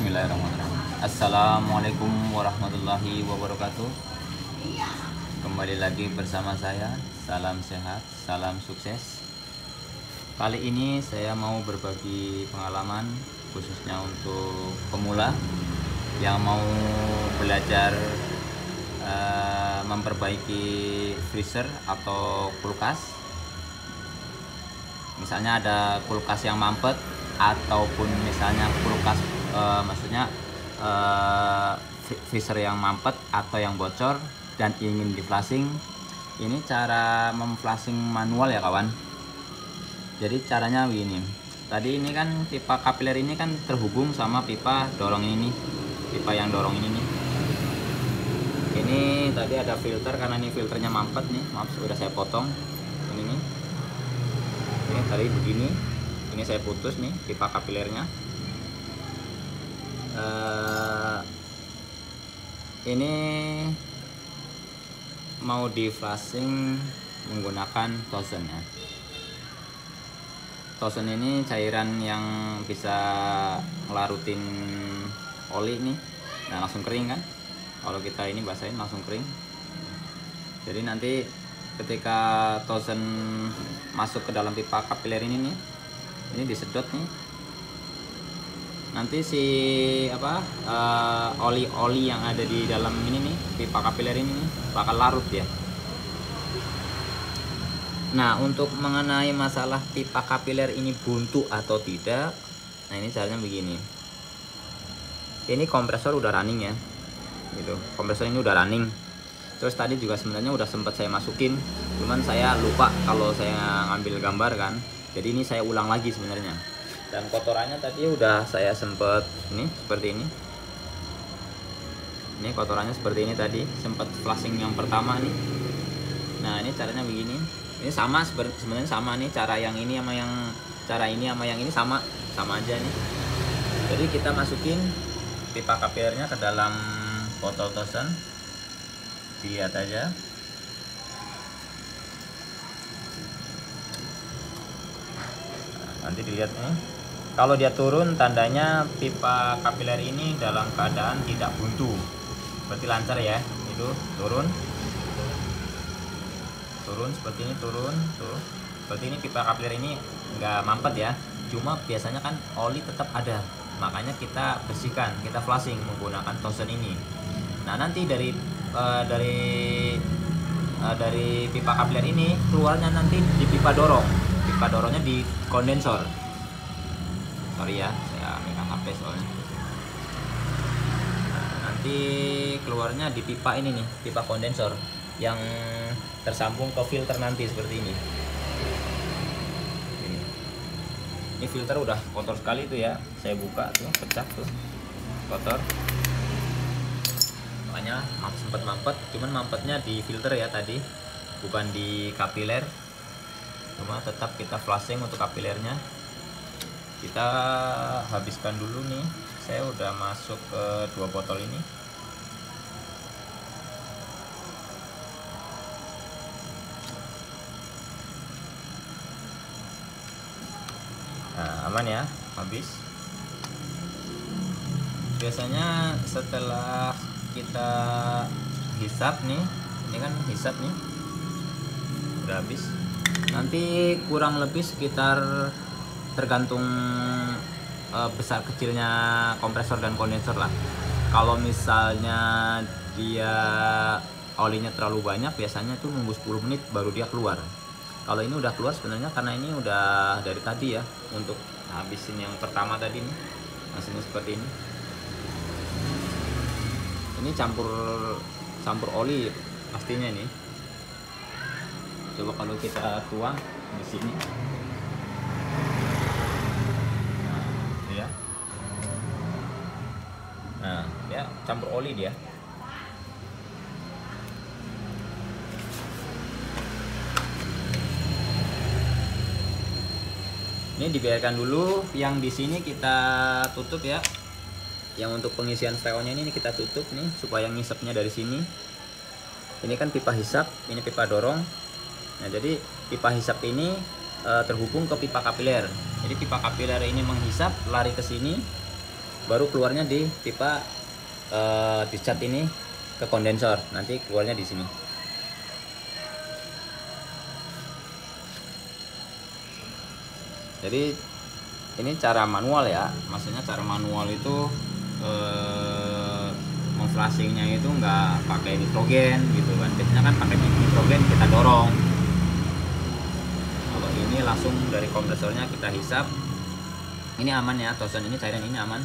Bismillahirrahmanirrahim. Assalamualaikum warahmatullahi wabarakatuh. Kembali lagi bersama saya. Salam sehat, salam sukses. Kali ini saya mau berbagi pengalaman khususnya untuk pemula yang mau belajar memperbaiki freezer atau kulkas. Misalnya ada kulkas yang mampet, ataupun misalnya kulkas freezer yang mampet atau yang bocor dan ingin di flashing. Ini cara memflashing manual ya kawan. Jadi caranya begini. Tadi ini kan pipa kapiler ini kan terhubung sama pipa dorong ini nih. Pipa yang dorong ini nih. Ini tadi ada filter, karena ini filternya mampet nih. Maaf, sudah saya potong. Ini nih. Ini tadi begini. Ini saya putus nih pipa kapilernya. Ini mau di flashing menggunakan Tosen ya. Tosen ini cairan yang bisa ngelarutin oli nih. Nah, langsung kering kan. Kalau kita ini basahin langsung kering. Jadi nanti ketika Tosen masuk ke dalam pipa kapiler ini nih, ini disedot nih, nanti si oli-oli yang ada di dalam ini nih pipa kapiler ini nih bakal larut ya. Nah, untuk mengenai masalah pipa kapiler ini buntu atau tidak, nah ini caranya begini. Ini kompresor udah running ya, gitu. Kompresor ini udah running. Terus tadi juga sebenarnya udah sempat saya masukin, cuman saya lupa kalau saya ngambil gambar kan. Jadi ini saya ulang lagi sebenarnya. Dan kotorannya tadi udah saya sempet ini seperti ini. Ini kotorannya seperti ini tadi, sempat flashing yang pertama nih. Nah, ini caranya begini. Ini sama sebenarnya sama nih, cara yang ini sama yang ini sama aja nih. Jadi kita masukin pipa kapilernya ke dalam botol Tosen. Dilihat aja. Nanti dilihat nih, kalau dia turun tandanya pipa kapiler ini dalam keadaan tidak buntu, berarti lancar ya. Itu turun seperti ini, turun tuh, seperti ini. Pipa kapiler ini nggak mampet ya, cuma biasanya kan oli tetap ada, makanya kita bersihkan, kita flashing menggunakan Tosen ini. Nah, nanti dari pipa kapiler ini keluarnya nanti di pipa dorongnya di kondensor. Sorry ya, saya megang HP soalnya. Nah, nanti keluarnya di pipa ini nih, pipa kondensor yang tersambung ke filter nanti seperti ini. Ini filter udah kotor sekali tuh ya, saya buka tuh, pecah tuh, kotor. Makanya sempat mampet, cuman mampetnya di filter ya tadi, bukan di kapiler. Cuma tetap kita flashing untuk kapilernya. Kita habiskan dulu nih. Saya udah masuk ke 2 botol ini. Nah, aman ya, habis. Biasanya setelah kita hisap nih, ini kan hisap nih, udah habis. Nanti kurang lebih sekitar, tergantung besar kecilnya kompresor dan kondensor lah. Kalau misalnya dia olinya terlalu banyak, biasanya tuh nunggu 10 menit baru dia keluar. Kalau ini udah keluar sebenarnya, karena ini udah dari tadi ya, untuk habisin yang pertama tadi nih, hasilnya seperti ini. Ini campur oli pastinya nih. Coba kalau kita tuang di sini. Nah, ya. Nah, ya campur oli dia. Ini dibiarkan dulu, yang di sini kita tutup ya. Yang untuk pengisian freonnya ini kita tutup nih, supaya ngisepnya dari sini. Ini kan pipa hisap, ini pipa dorong. Nah, jadi pipa hisap ini terhubung ke pipa kapiler. Jadi pipa kapiler ini menghisap, lari ke sini, baru keluarnya di pipa discharge ini ke kondensor, nanti keluarnya di sini. Jadi ini cara manual ya, maksudnya cara manual itu memflashingnya itu nggak pakai nitrogen gitu kan, biasanya kan pakai nitrogen kita dorong. Kalau ini langsung dari kompresornya kita hisap. Ini aman ya, tosen ini, cairan ini aman.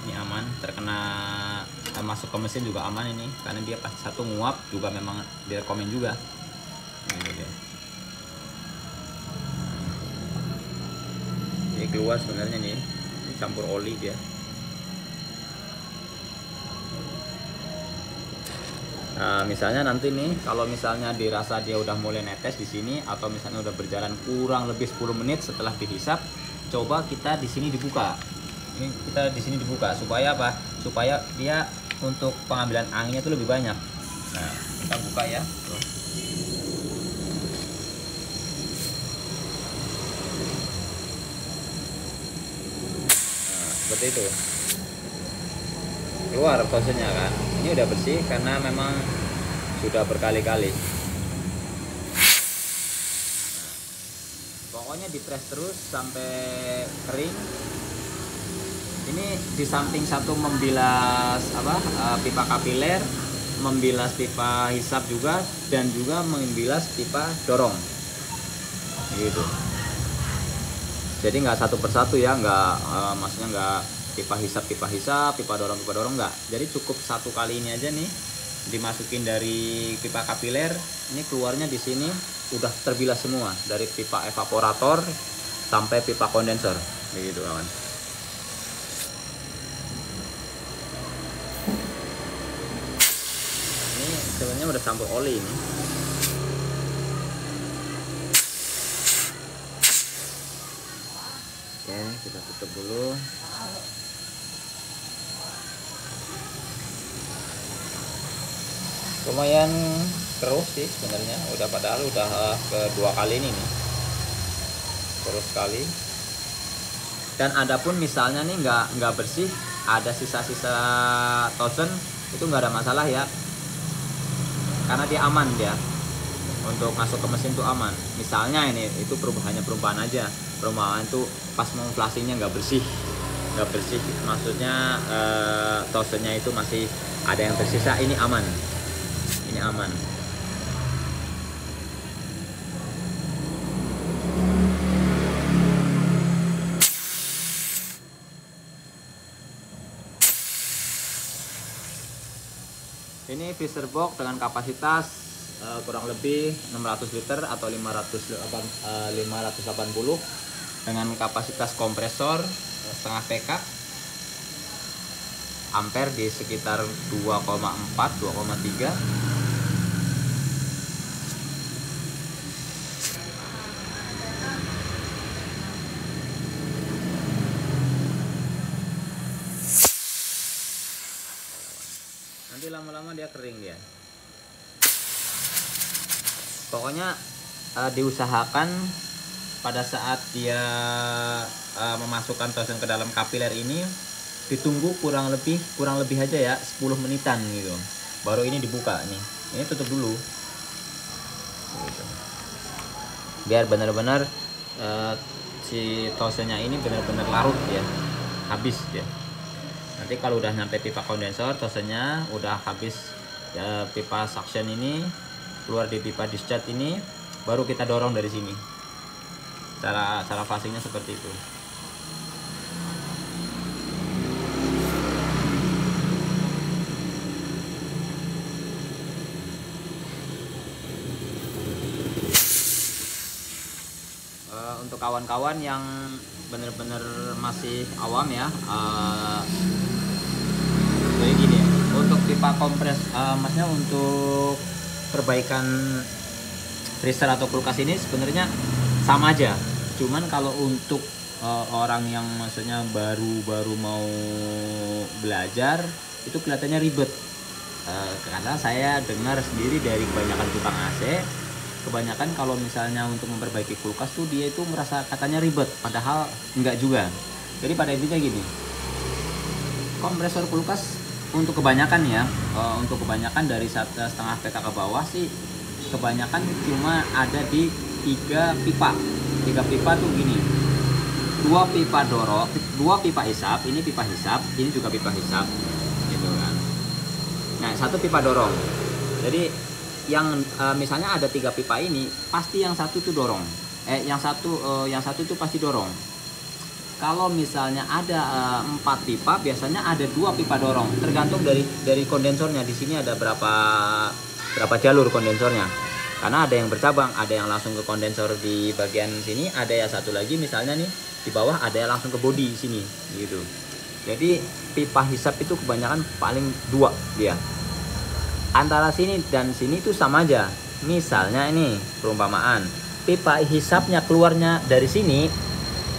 Ini aman, terkena masuk ke mesin juga aman ini, karena dia pas satu nguap juga memang direkomen juga. Ini dia. Ini keluar sebenarnya nih, ini campur oli dia. Nah, misalnya nanti nih, kalau misalnya dirasa dia udah mulai netes di sini, atau misalnya udah berjalan kurang lebih 10 menit setelah dihisap, coba kita di sini dibuka. Ini kita di sini dibuka supaya apa? Supaya dia untuk pengambilan anginnya itu lebih banyak. Nah, kita buka ya. Tuh. Nah, seperti itu. Keluar tosennya kan. Ini udah bersih karena memang sudah berkali-kali. Pokoknya dipres terus sampai kering. Ini di samping satu membilas pipa kapiler, membilas pipa hisap juga, dan juga membilas pipa dorong gitu. Jadi nggak satu persatu ya, maksudnya nggak pipa hisap, pipa dorong nggak. Jadi cukup satu kali ini aja nih, dimasukin dari pipa kapiler, ini keluarnya di sini udah terbilas semua dari pipa evaporator sampai pipa kondensor begitu kawan. Ini sebenarnya udah campur oli ini. Oke, kita tutup dulu. Lumayan keruh sih sebenarnya, padahal udah kedua kali ini nih, keruh sekali. Dan adapun misalnya nih nggak bersih, ada sisa-sisa tosen, itu nggak ada masalah ya, karena dia aman dia untuk masuk ke mesin tuh aman. Misalnya ini itu perubahan aja, perubahan tuh pas mau flashingnya nggak bersih, maksudnya tosennya itu masih ada yang tersisa, ini aman. Ini aman. Ini freezer box dengan kapasitas kurang lebih 600 liter atau 580 dengan kapasitas kompresor setengah PK, ampere di sekitar 2,4 2,3. Nanti lama-lama dia kering dia. Pokoknya diusahakan pada saat dia memasukkan tosen ke dalam kapiler ini, ditunggu kurang lebih aja ya 10 menitan gitu. Baru ini dibuka nih. Ini tutup dulu. Gitu. Biar benar-benar si tosennya ini benar-benar larut ya. Habis ya. Nanti kalau udah nyampe pipa kondensor, tosennya udah habis ya, pipa suction ini keluar di pipa discharge ini, baru kita dorong dari sini. Cara flashingnya seperti itu. Untuk kawan-kawan yang bener-bener masih awam ya, kayak gini ya, untuk pipa kompres, maksudnya untuk perbaikan freezer atau kulkas ini sebenarnya sama aja. Cuman kalau untuk orang yang maksudnya baru mau belajar, itu kelihatannya ribet. Karena saya dengar sendiri dari kebanyakan tukang AC, kebanyakan kalau misalnya untuk memperbaiki kulkas tuh dia itu merasa katanya ribet, padahal enggak juga. Jadi pada intinya gini, kompresor kulkas untuk kebanyakan ya, untuk kebanyakan dari 1,5 PK ke bawah sih kebanyakan cuma ada di 3 pipa. 3 pipa tuh gini, 2 pipa dorong, 2 pipa hisap, ini pipa hisap, ini juga pipa hisap gitu kan. Nah, 1 pipa dorong. Jadi yang misalnya ada 3 pipa ini, pasti yang satu tuh dorong. Yang satu tuh pasti dorong. Kalau misalnya ada 4 pipa, biasanya ada 2 pipa dorong. Tergantung dari kondensornya. Di sini ada berapa jalur kondensornya. Karena ada yang bercabang, ada yang langsung ke kondensor di bagian sini, ada yang satu lagi misalnya nih di bawah ada yang langsung ke bodi sini gitu. Jadi pipa hisap itu kebanyakan paling 2 dia. Antara sini dan sini itu sama aja. Misalnya ini perumpamaan, pipa hisapnya keluarnya dari sini,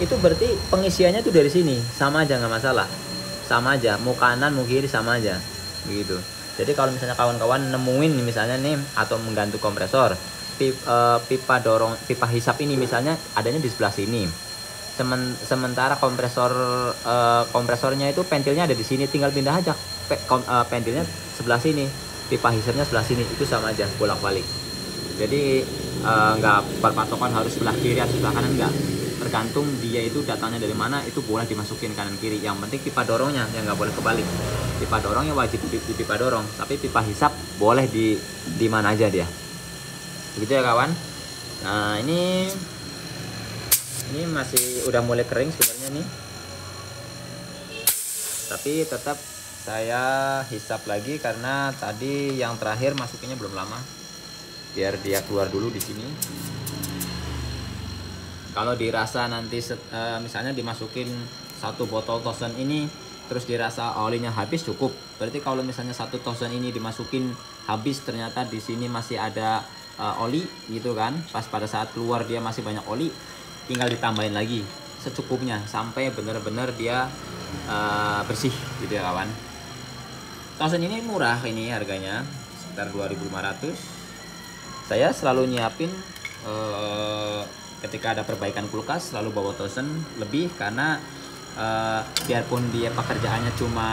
itu berarti pengisiannya tuh dari sini, sama aja, nggak masalah, sama aja, mau kanan mau kiri sama aja begitu. Jadi kalau misalnya kawan-kawan nemuin misalnya nih atau mengganti kompresor, pipa dorong, pipa hisap ini misalnya adanya di sebelah sini, sementara kompresornya itu pentilnya ada di sini, tinggal pindah aja pentilnya sebelah sini, pipa hisapnya sebelah sini, itu sama aja, bolak-balik. Jadi nggak berpatokan harus sebelah kiri atau sebelah kanan, enggak, tergantung dia itu datangnya dari mana, itu boleh dimasukin kanan kiri. Yang penting pipa dorongnya yang nggak boleh kebalik. Pipa dorongnya wajib di pipa dorong, tapi pipa hisap boleh di mana aja dia, begitu ya kawan. Nah ini masih udah mulai kering sebenarnya nih, tapi tetap saya hisap lagi karena tadi yang terakhir masukinnya belum lama, biar dia keluar dulu di sini. Kalau dirasa nanti misalnya dimasukin 1 botol tosen ini terus dirasa olinya habis, cukup. Berarti kalau misalnya 1 tosen ini dimasukin habis, ternyata di sini masih ada oli gitu kan, pas pada saat keluar dia masih banyak oli, tinggal ditambahin lagi secukupnya sampai benar-benar dia bersih gitu ya kawan. Tosen ini murah, ini harganya sekitar 2.500. Saya selalu nyiapin ketika ada perbaikan kulkas selalu bawa tosen lebih, karena biarpun dia pekerjaannya cuma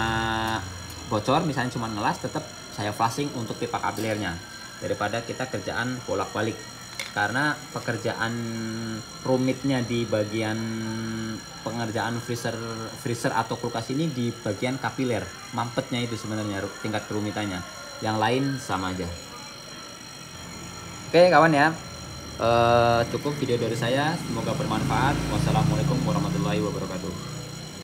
bocor, misalnya cuma ngelas, tetap saya flashing untuk pipa kapilernya daripada kita kerjaan bolak-balik. Karena pekerjaan rumitnya di bagian pengerjaan freezer atau kulkas ini di bagian kapiler, mampetnya itu sebenarnya tingkat kerumitannya. Yang lain sama aja. Oke kawan ya, cukup video dari saya, semoga bermanfaat. Wassalamualaikum warahmatullahi wabarakatuh.